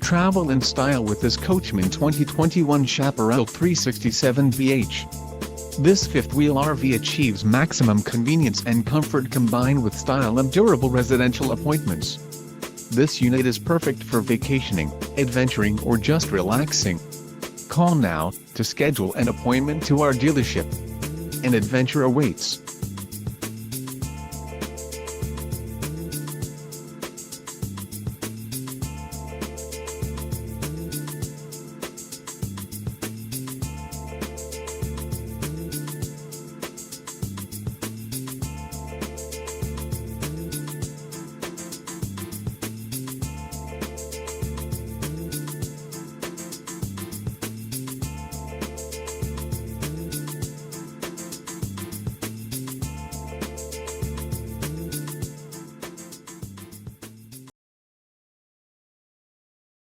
Travel in style with this Coachmen 2021 Chaparral 367BH. This fifth-wheel RV achieves maximum convenience and comfort combined with style and durable residential appointments. This unit is perfect for vacationing, adventuring or just relaxing. Call now to schedule an appointment to our dealership. An adventure awaits.